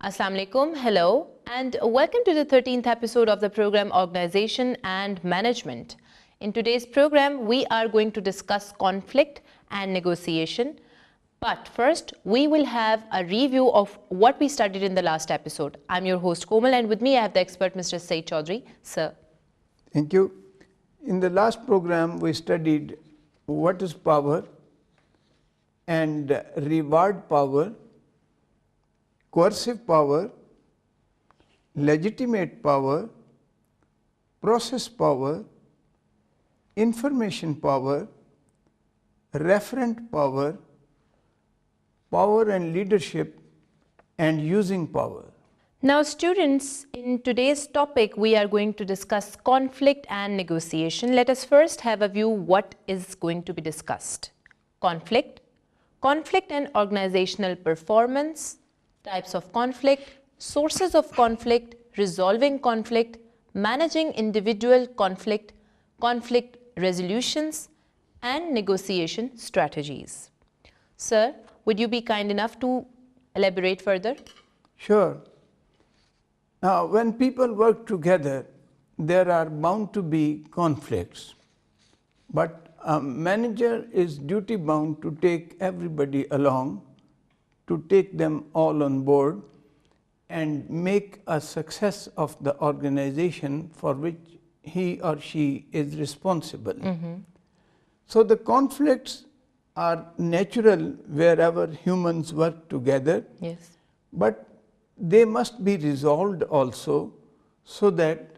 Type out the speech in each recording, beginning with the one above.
Assalamu alaikum, hello, and welcome to the 13th episode of the program Organization and Management. In today's program, we are going to discuss conflict and negotiation. But first, we will have a review of what we studied in the last episode. I'm your host Komal, and with me I have the expert Mr. Saeed Chaudhary. Sir. Thank you. In the last program, we studied what is power and reward power, coercive power, legitimate power, process power, information power, referent power, power and leadership, and using power. Now students, in today's topic we are going to discuss conflict and negotiation. Let us first have a view what is going to be discussed. Conflict and organizational performance, types of conflict, sources of conflict, resolving conflict, managing individual conflict, conflict resolutions, and negotiation strategies. Sir, would you be kind enough to elaborate further? Sure. Now, when people work together, there are bound to be conflicts. But a manager is duty bound to take everybody along, to take them all on board and make a success of the organization for which he or she is responsible. So the conflicts are natural wherever humans work together. Yes. But they must be resolved also so that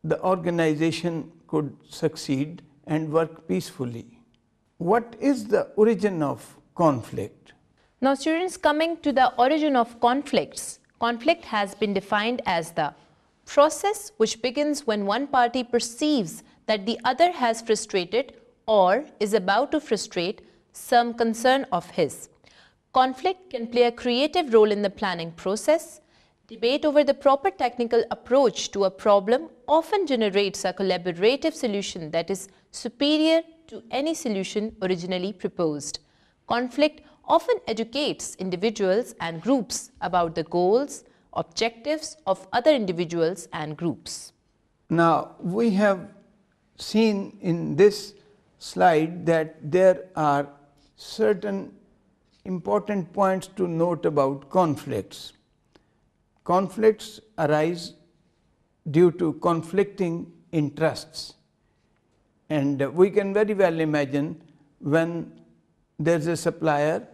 the organization could succeed and work peacefully. What is the origin of conflict? Now students, coming to the origin of conflicts, conflict has been defined as the process which begins when one party perceives that the other has frustrated or is about to frustrate some concern of his. Conflict can play a creative role in the planning process. Debate over the proper technical approach to a problem often generates a collaborative solution that is superior to any solution originally proposed. Conflict often educates individuals and groups about the goals, objectives of other individuals and groups. Now, we have seen in this slide that there are certain important points to note about conflicts. Conflicts arise due to conflicting interests. And we can very well imagine when there's a supplier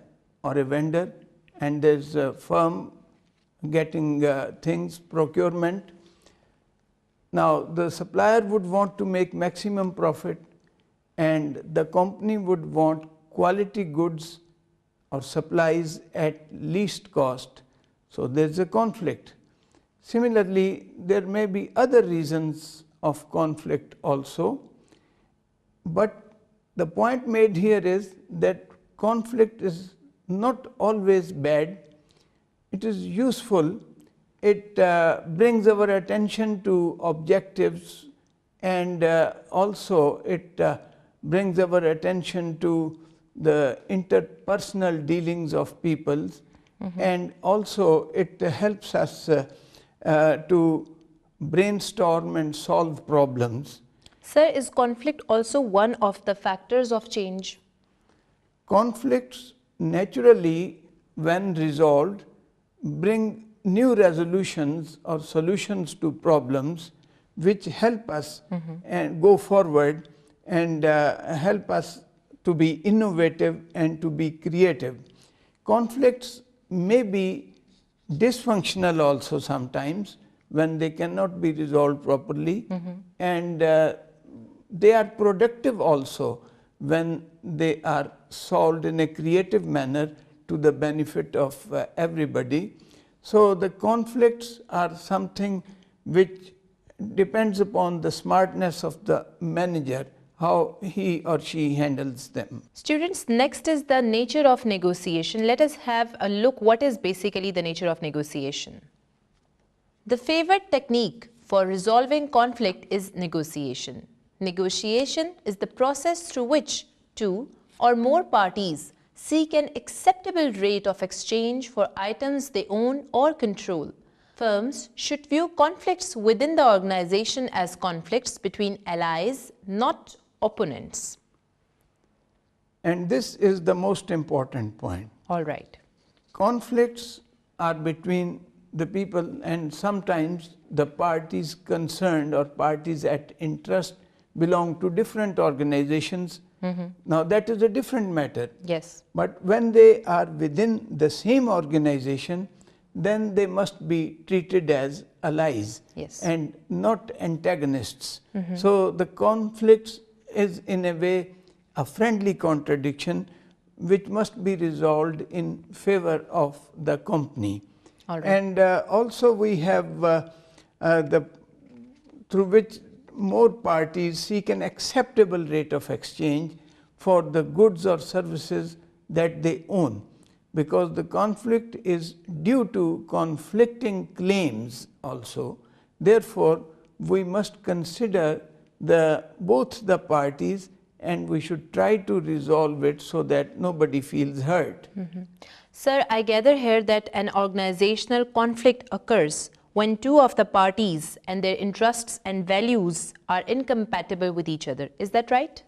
or a vendor and there's a firm getting things, procurement. Now, the supplier would want to make maximum profit and the company would want quality goods or supplies at least cost. So there's a conflict. Similarly, there may be other reasons of conflict also, but the point made here is that conflict is not always bad. It is useful. It brings our attention to objectives, and also it brings our attention to the interpersonal dealings of peoples, and also it helps us to brainstorm and solve problems. Sir, is conflict also one of the factors of change? Conflicts naturally, when resolved, bring new resolutions or solutions to problems which help us and go forward and help us to be innovative and to be creative. Conflicts may be dysfunctional also sometimes when they cannot be resolved properly, and they are productive also when they are solved in a creative manner to the benefit of everybody. So the conflicts are something which depends upon the smartness of the manager, how he or she handles them. Students, next is the nature of negotiation. Let us have a look what is basically the nature of negotiation. The favored technique for resolving conflict is negotiation. Negotiation is the process through which two or more parties seek an acceptable rate of exchange for items they own or control. Firms should view conflicts within the organization as conflicts between allies, not opponents. And this is the most important point. All right. Conflicts are between the people, and sometimes the parties concerned or parties at interest belong to different organizations. Now that is a different matter. Yes. But when they are within the same organization, then they must be treated as allies. Yes. And not antagonists. So the conflicts is in a way a friendly contradiction which must be resolved in favor of the company. All right. And also we have through which more parties seek an acceptable rate of exchange for the goods or services that they own, because the conflict is due to conflicting claims also. Therefore, we must consider both the parties, and we should try to resolve it so that nobody feels hurt. Sir, I gather here that an organizational conflict occurs when two of the parties and their interests and values are incompatible with each other. Is that right?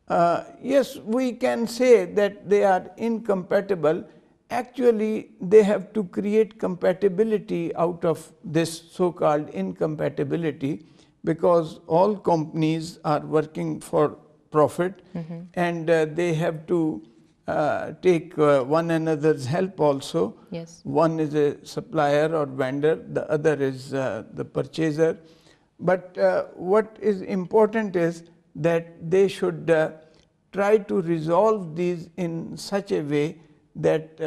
Yes, we can say that they are incompatible. Actually, they have to create compatibility out of this so-called incompatibility, because all companies are working for profit, and they have to take one another's help also. Yes. One is a supplier or vendor, the other is the purchaser. But what is important is that they should try to resolve these in such a way that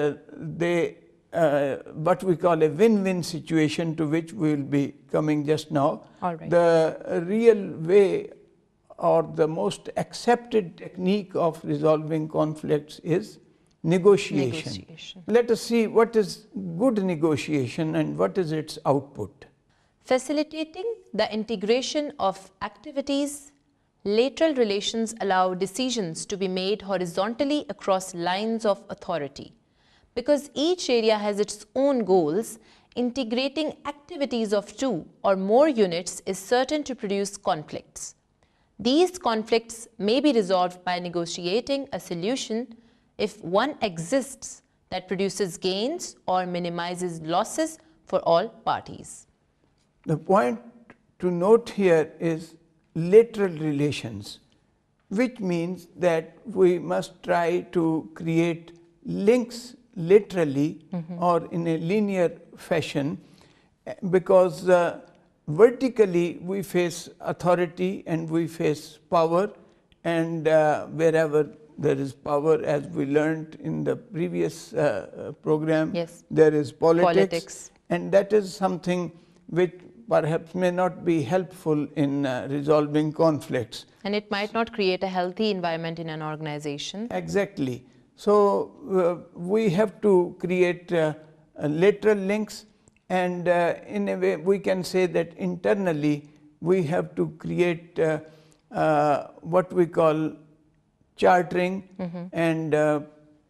what we call a win-win situation, to which we will be coming just now. All right. The real way or the most accepted technique of resolving conflicts is negotiation. Let us see what is good negotiation and what is its output. Facilitating the integration of activities, lateral relations allow decisions to be made horizontally across lines of authority. Because each area has its own goals, integrating activities of two or more units is certain to produce conflicts. These conflicts may be resolved by negotiating a solution if one exists that produces gains or minimizes losses for all parties. The point to note here is lateral relations, which means that we must try to create links laterally or in a linear fashion, because vertically we face authority and we face power, and wherever there is power, as we learned in the previous program, yes, there is politics, and that is something which perhaps may not be helpful in resolving conflicts. And it might not create a healthy environment in an organization. Exactly. So we have to create lateral links, and in a way we can say that internally we have to create what we call chartering and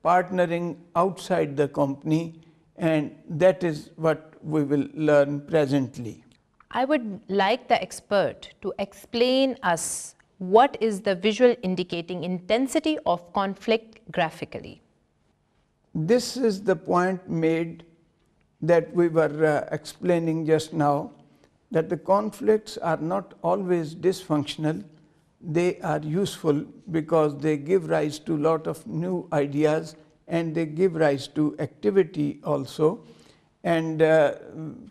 partnering outside the company, and that is what we will learn presently. I would like the expert to explain us what is the visual indicating intensity of conflict graphically. This is the point made that we were explaining just now, that the conflicts are not always dysfunctional. They are useful because they give rise to a lot of new ideas, and they give rise to activity also. And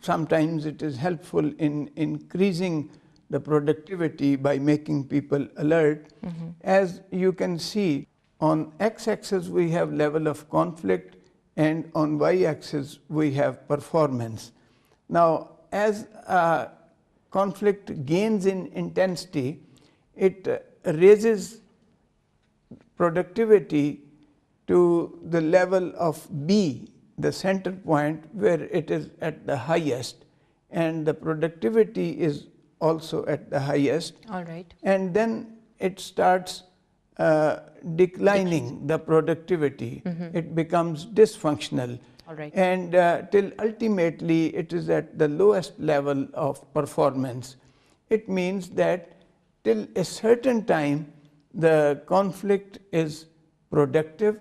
sometimes it is helpful in increasing the productivity by making people alert. As you can see, on x-axis we have level of conflict, and on y-axis we have performance. Now, as conflict gains in intensity, it raises productivity to the level of B, the center point, where it is at the highest, and the productivity is also at the highest. All right. And then it starts declining the productivity. It becomes dysfunctional. All right. And till ultimately it is at the lowest level of performance. It means that till a certain time the conflict is productive,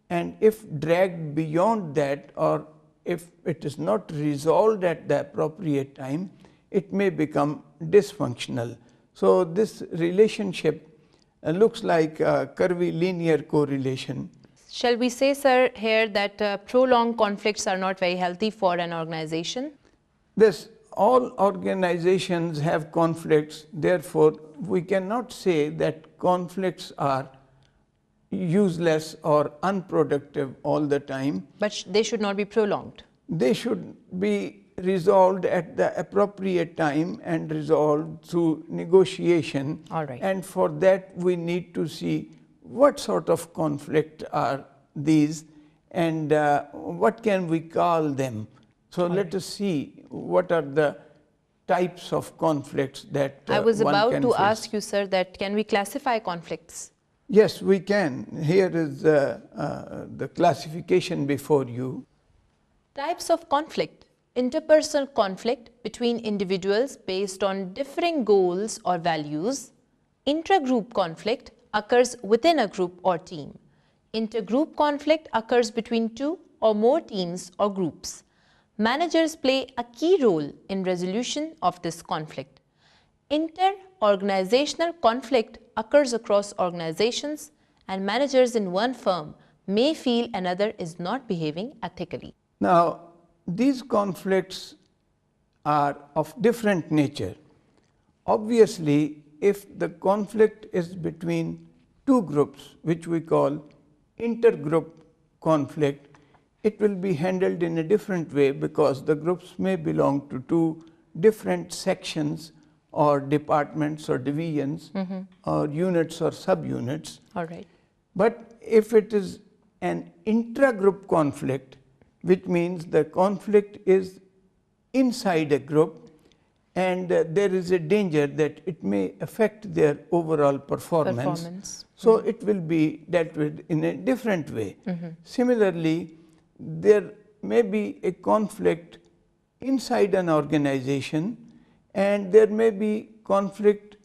and if dragged beyond that, or if it is not resolved at the appropriate time, it may become dysfunctional. So this relationship looks like a curvilinear correlation. Shall we say, sir, here that prolonged conflicts are not very healthy for an organization? All organizations have conflicts, therefore we cannot say that conflicts are useless or unproductive all the time. But they should not be prolonged. They should be resolved at the appropriate time and resolved through negotiation. All right. And for that we need to see what sort of conflict are these, and what can we call them. So let us see what are the types of conflicts that I was one about can to face. ask you, sir, that can we classify conflicts? Yes, we can. Here is the classification before you. Types of conflict. Interpersonal conflict between individuals based on differing goals or values. Intragroup conflict occurs within a group or team. Intergroup conflict occurs between two or more teams or groups. Managers play a key role in resolution of this conflict. Inter-organizational conflict occurs across organizations, and managers in one firm may feel another is not behaving ethically. Now, these conflicts are of different nature. Obviously, if the conflict is between two groups, which we call intergroup conflict, it will be handled in a different way, because the groups may belong to two different sections or departments or divisions or units or subunits. All right. But if it is an intragroup conflict, which means the conflict is inside a group, and there is a danger that it may affect their overall performance. So it will be dealt with in a different way. Similarly, there may be a conflict inside an organization, and there may be conflict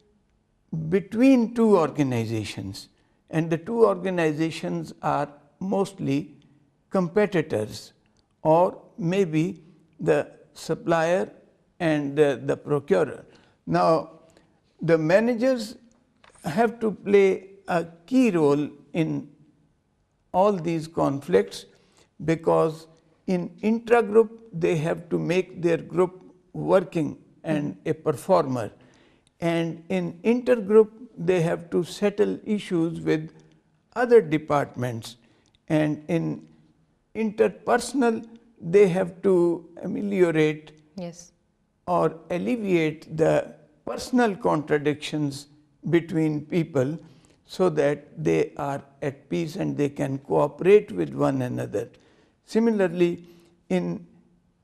between two organizations, and the two organizations are mostly competitors, or maybe the supplier and the procurer. Now, the managers have to play a key role in all these conflicts, because in intragroup they have to make their group working and a performer, and in intergroup they have to settle issues with other departments, and in interpersonal they have to ameliorate or alleviate the personal contradictions between people, so that they are at peace and they can cooperate with one another. Similarly, in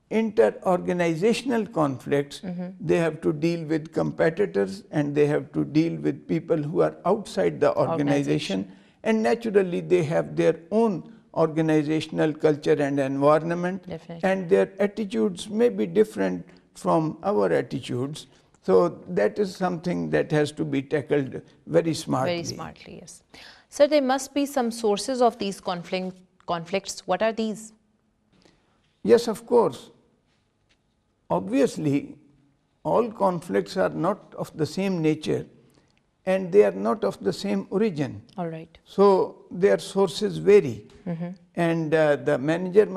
inter-organizational conflicts, they have to deal with competitors, and they have to deal with people who are outside the organization, and naturally they have their own organizational culture and environment. And their attitudes may be different from our attitudes. So that is something that has to be tackled very smartly. Very smartly, yes. Sir, there must be some sources of these conflicts. What are these? Yes, of course. Obviously, all conflicts are not of the same nature, and they are not of the same origin. All right. So their sources vary, and the manager